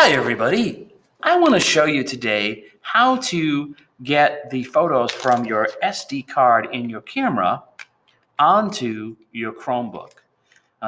Hi everybody! I want to show you today how to get the photos from your SD card in your camera onto your Chromebook.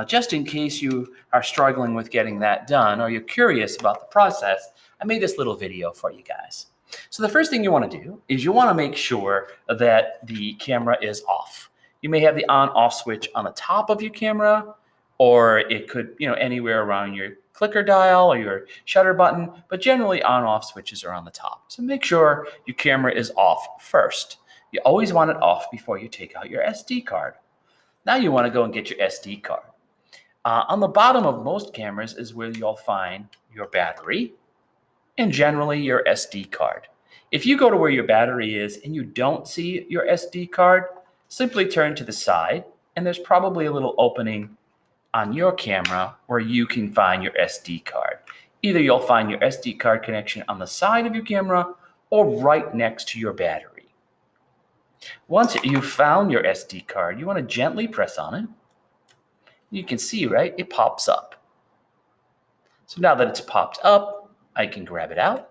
Just in case you are struggling with getting that done or you're curious about the process, I made this little video for you guys. So the first thing you want to do is you want to make sure that the camera is off. You may have the on-off switch on the top of your camera, or it could, anywhere around your clicker dial or your shutter button, but generally on-off switches are on the top. So make sure your camera is off first. You always want it off before you take out your SD card. Now you want to go and get your SD card. On the bottom of most cameras is where you'll find your battery and generally your SD card. If you go to where your battery is and you don't see your SD card, simply turn to the side and there's probably a little opening on your camera where you can find your SD card. Either you'll find your SD card connection on the side of your camera or right next to your battery. Once you've found your SD card, you want to gently press on it. You can see, right, it pops up. So now that it's popped up, I can grab it out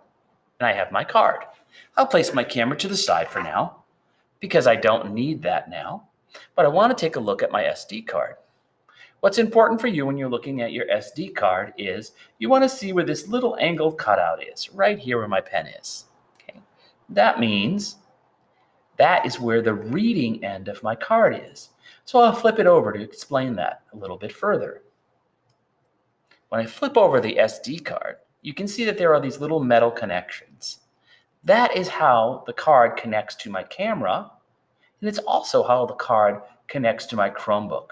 and I have my card. I'll place my camera to the side for now because I don't need that now, but I want to take a look at my SD card. What's important for you when you're looking at your SD card is you want to see where this little angled cutout is, right here where my pen is. Okay. That means that is where the reading end of my card is. So I'll flip it over to explain that a little bit further. When I flip over the SD card, you can see that there are these little metal connections. That is how the card connects to my camera, and it's also how the card connects to my Chromebook.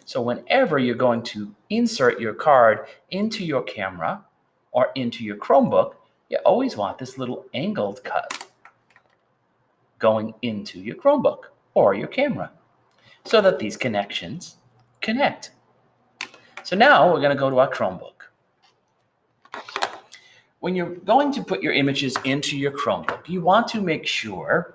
So whenever you're going to insert your card into your camera or into your Chromebook, you always want this little angled cut going into your Chromebook or your camera so that these connections connect. So now we're going to go to our Chromebook. When you're going to put your images into your Chromebook, you want to make sure,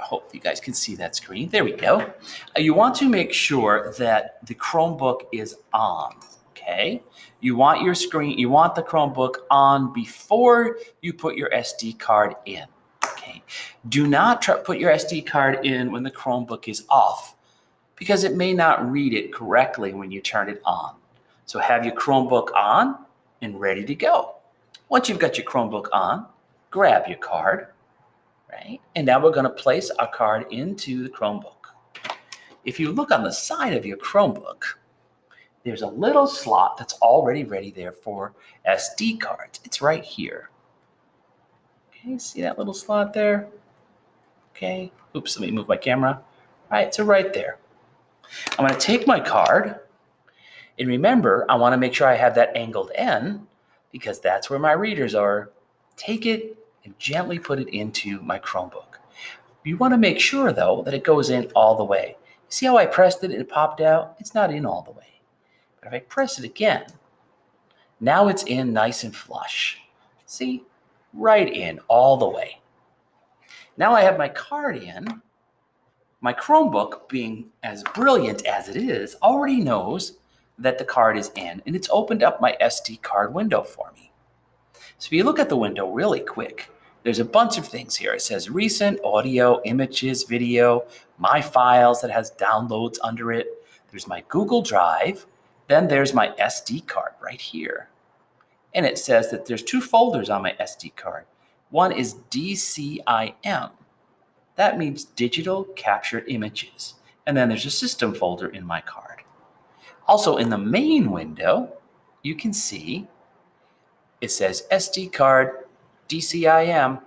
I hope you guys can see that screen. There we go. You want to make sure that the Chromebook is on, okay? You want your screen, you want the Chromebook on before you put your SD card in, okay? Do not put your SD card in when the Chromebook is off because it may not read it correctly when you turn it on. So have your Chromebook on and ready to go. Once you've got your Chromebook on, grab your card, right? And now we're going to place our card into the Chromebook. If you look on the side of your Chromebook, there's a little slot that's already ready there for SD cards. It's right here. Okay, see that little slot there? Okay, oops, let me move my camera. All right, so right there. I'm going to take my card, and remember, I want to make sure I have that angled end because that's where my readers are. Take it and gently put it into my Chromebook. You want to make sure, though, that it goes in all the way. See how I pressed it and it popped out? It's not in all the way. But if I press it again, now it's in nice and flush. See? Right in all the way. Now I have my card in. My Chromebook, being as brilliant as it is, already knows that the card is in, and it's opened up my SD card window for me. So if you look at the window really quick, there's a bunch of things here. It says recent, audio, images, video, my files that has downloads under it. There's my Google Drive. Then there's my SD card right here. And it says that there's two folders on my SD card. One is DCIM. That means digital captured images. And then there's a system folder in my card. Also in the main window, you can see it says SD card DCIM.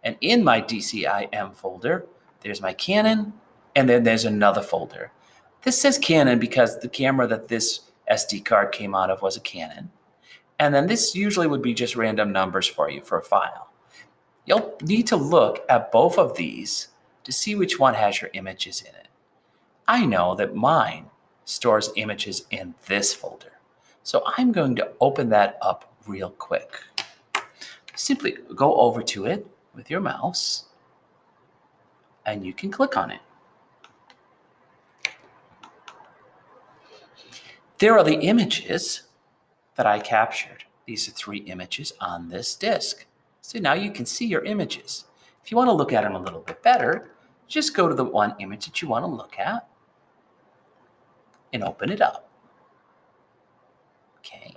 And in my DCIM folder, there's my Canon, and then there's another folder. This says Canon because the camera that this SD card came out of was a Canon. And then this usually would be just random numbers for you for a file. You'll need to look at both of these to see which one has your images in it. I know that mine stores images in this folder. So I'm going to open that up real quick. Simply go over to it with your mouse and you can click on it. There are the images that I captured. These are 3 images on this disk. So now you can see your images. If you want to look at them a little bit better, just go to the one image that you want to look at and open it up. Okay,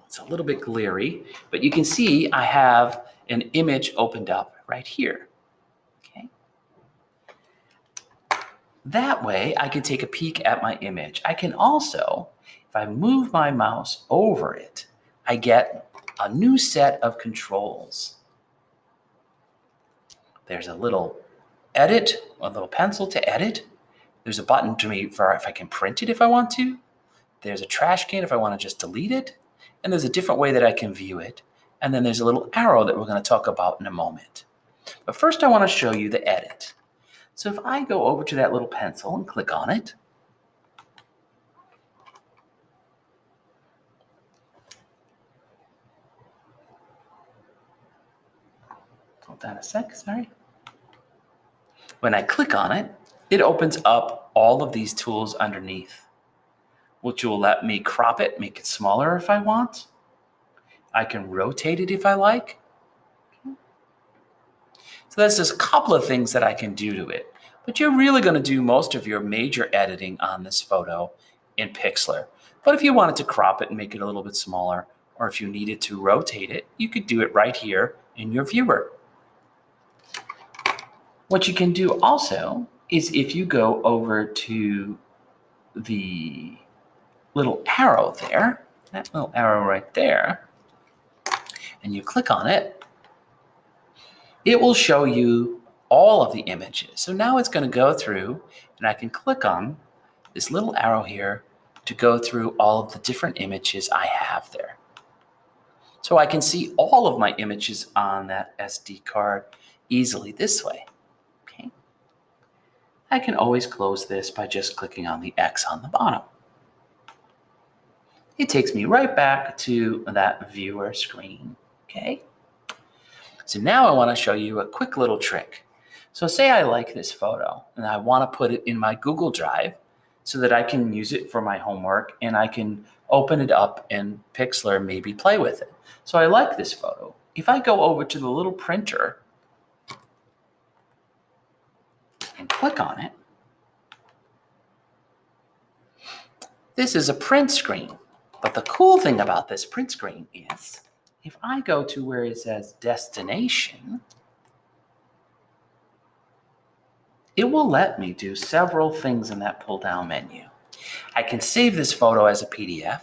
it's a little bit glary, but you can see I have an image opened up right here. Okay. That way I can take a peek at my image. I can also, if I move my mouse over it, I get a new set of controls. There's a little edit, a little pencil to edit. There's a button to me for if I can print it if I want to. There's a trash can if I want to just delete it. And there's a different way that I can view it. And then there's a little arrow that we're going to talk about in a moment. But first I want to show you the edit. So if I go over to that little pencil and click on it, hold on a sec, sorry. When I click on it, it opens up all of these tools underneath, which will let me crop it, make it smaller if I want. I can rotate it if I like. So that's just a couple of things that I can do to it. But you're really going to do most of your major editing on this photo in Pixlr. But if you wanted to crop it and make it a little bit smaller, or if you needed to rotate it, you could do it right here in your viewer. What you can do also is if you go over to the little arrow there, that little arrow right there, and you click on it, it will show you all of the images. So now it's going to go through, and I can click on this little arrow here to go through all of the different images I have there. So I can see all of my images on that SD card easily this way. Okay. I can always close this by just clicking on the X on the bottom. It takes me right back to that viewer screen. Okay. So now I want to show you a quick little trick. So say I like this photo and I want to put it in my Google Drive so that I can use it for my homework and I can open it up in Pixlr and maybe play with it. So I like this photo. If I go over to the little printer and click on it, this is a print screen. But the cool thing about this print screen is if I go to where it says destination, it will let me do several things in that pull-down menu. I can save this photo as a PDF.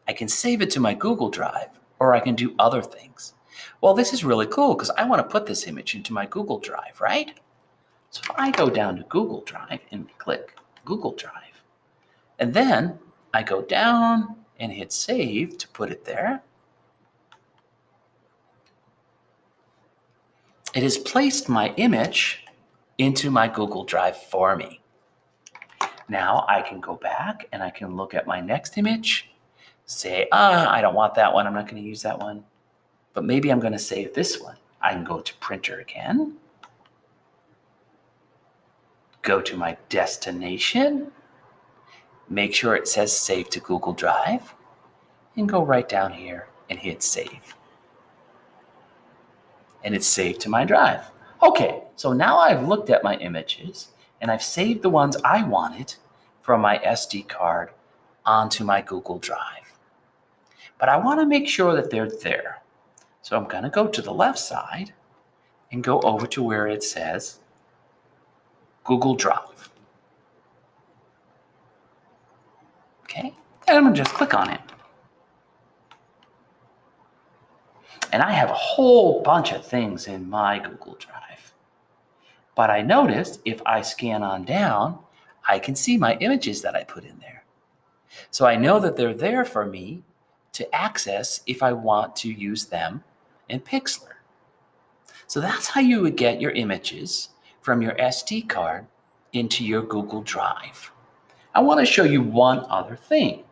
I can save it to my Google Drive, or I can do other things. Well, this is really cool because I want to put this image into my Google Drive, right? So if I go down to Google Drive and click Google Drive, and then I go down and hit save to put it there, it has placed my image into my Google Drive for me. Now I can go back and I can look at my next image, say, I don't want that one, I'm not going to use that one, but maybe I'm going to save this one. I can go to printer again, go to my destination, make sure it says save to Google Drive, and go right down here and hit save. And it's saved to my drive. Okay, so now I've looked at my images and I've saved the ones I wanted from my SD card onto my Google Drive. But I want to make sure that they're there. So I'm going to go to the left side and go over to where it says Google Drive. Okay, and I'm going to just click on it. And I have a whole bunch of things in my Google Drive. But I noticed if I scan on down, I can see my images that I put in there. So I know that they're there for me to access if I want to use them in Pixlr. So that's how you would get your images from your SD card into your Google Drive. I want to show you one other thing.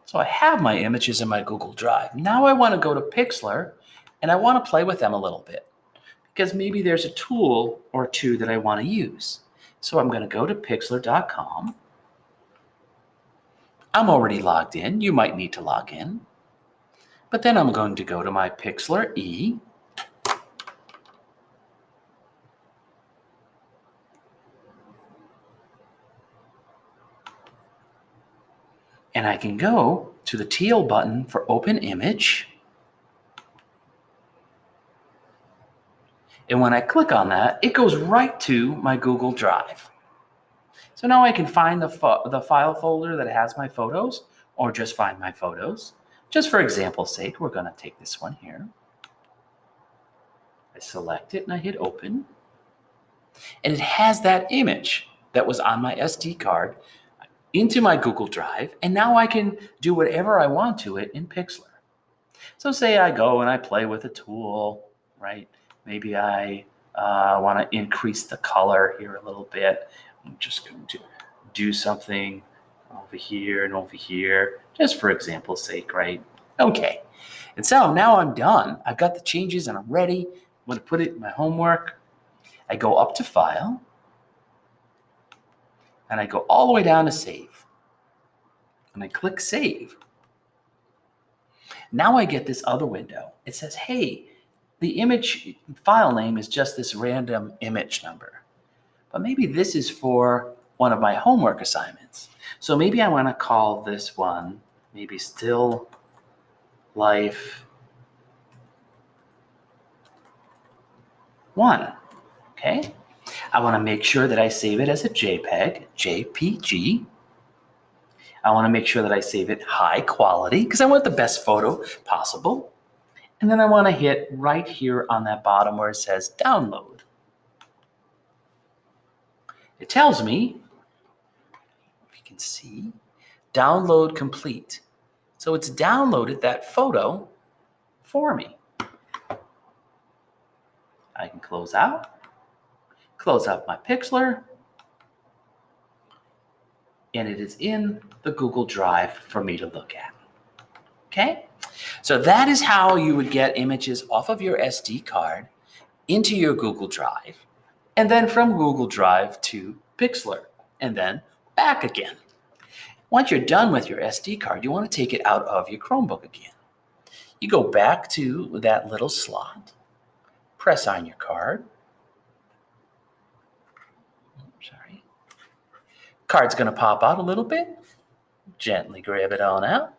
So I have my images in my Google Drive. Now I want to go to Pixlr and I want to play with them a little bit because maybe there's a tool or two that I want to use. So I'm going to go to Pixlr.com. I'm already logged in. You might need to log in. But then I'm going to go to my Pixlr E. And I can go to the teal button for Open Image. And when I click on that, it goes right to my Google Drive. So now I can find the file folder that has my photos, or just find my photos. Just for example's sake, we're going to take this one here. I select it and I hit Open. And it has that image that was on my SD card into my Google Drive, and now I can do whatever I want to it in Pixlr. So say I go and I play with a tool, right? Maybe I want to increase the color here a little bit. I'm just going to do something over here and over here, just for example's sake, right? Okay. And so now I'm done. I've got the changes and I'm ready. I'm going to put it in my homework. I go up to File, and I go all the way down to Save. And I click Save. Now I get this other window. It says, hey, the image file name is just this random image number. But maybe this is for one of my homework assignments. So maybe I want to call this one maybe Still Life 1. Okay? I want to make sure that I save it as a JPEG, JPG. I want to make sure that I save it high quality because I want the best photo possible. And then I want to hit right here on that bottom where it says download. It tells me, if you can see, download complete. So it's downloaded that photo for me. I can close out my Pixlr, and it is in the Google Drive for me to look at. Okay? So that is how you would get images off of your SD card into your Google Drive, and then from Google Drive to Pixlr, and then back again. Once you're done with your SD card, you want to take it out of your Chromebook again. You go back to that little slot, press on your card. Sorry. Card's going to pop out a little bit. Gently grab it on out.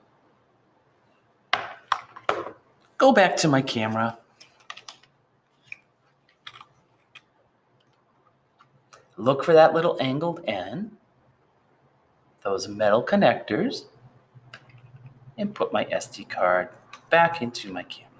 Go back to my camera. Look for that little angled N, those metal connectors, and put my SD card back into my camera.